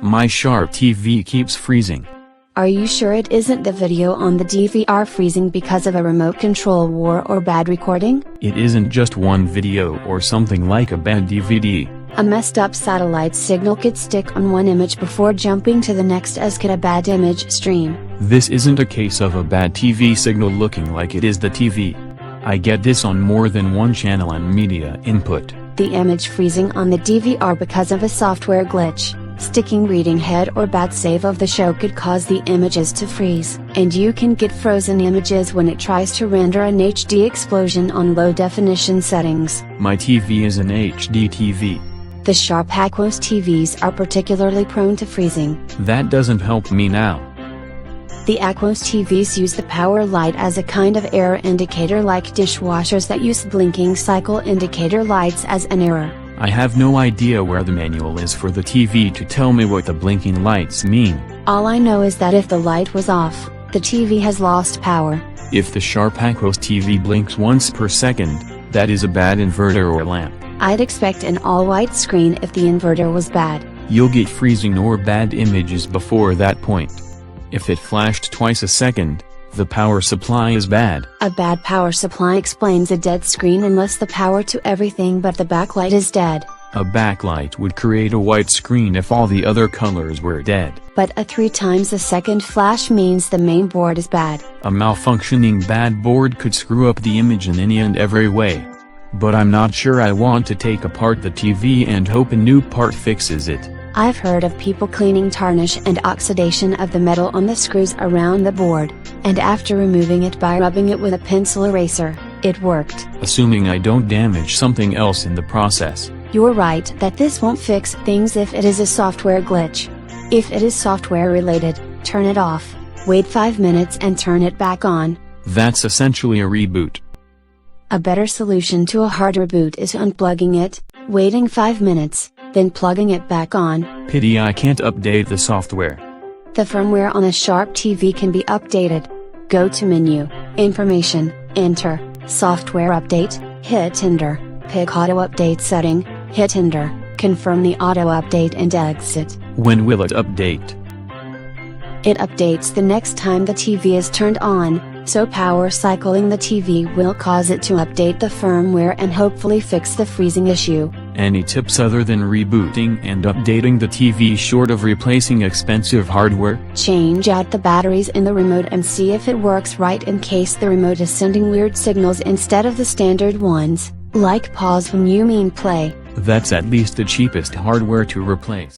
My Sharp TV keeps freezing. Are you sure it isn't the video on the DVR freezing because of a remote control war or bad recording? It isn't just one video or something like a bad DVD. A messed up satellite signal could stick on one image before jumping to the next, as could a bad image stream. This isn't a case of a bad TV signal looking like it is the TV. I get this on more than one channel and media input. The image freezing on the DVR because of a software glitch, sticking reading head, or bad save of the show could cause the images to freeze, and you can get frozen images when it tries to render an HD explosion on low definition settings. My TV is an HD TV. The Sharp Aquos TVs are particularly prone to freezing. That doesn't help me now. The Aquos TVs use the power light as a kind of error indicator, like dishwashers that use blinking cycle indicator lights as an error. I have no idea where the manual is for the TV to tell me what the blinking lights mean. All I know is that if the light was off, the TV has lost power. If the Sharp Aquos TV blinks once per second, that is a bad inverter or lamp. I'd expect an all-white screen if the inverter was bad. You'll get freezing or bad images before that point. If it flashed twice a second, the power supply is bad. A bad power supply explains a dead screen unless the power to everything but the backlight is dead. A backlight would create a white screen if all the other colors were dead. But a 3 times a second flash means the main board is bad. A malfunctioning bad board could screw up the image in any and every way. But I'm not sure I want to take apart the TV and hope a new part fixes it. I've heard of people cleaning tarnish and oxidation of the metal on the screws around the board, and after removing it by rubbing it with a pencil eraser, it worked. Assuming I don't damage something else in the process. You're right that this won't fix things if it is a software glitch. If it is software related, turn it off, wait 5 minutes and turn it back on. That's essentially a reboot. A better solution to a hard reboot is unplugging it, waiting 5 minutes, then plugging it back on. Pity I can't update the software. The firmware on a Sharp TV can be updated. Go to Menu, Information, enter, Software Update, hit Enter, pick Auto Update Setting, hit Enter, confirm the auto update and exit. When will it update? It updates the next time the TV is turned on, so power cycling the TV will cause it to update the firmware and hopefully fix the freezing issue. Any tips other than rebooting and updating the TV short of replacing expensive hardware? Change out the batteries in the remote and see if it works right, in case the remote is sending weird signals instead of the standard ones, like pause when you mean play. That's at least the cheapest hardware to replace.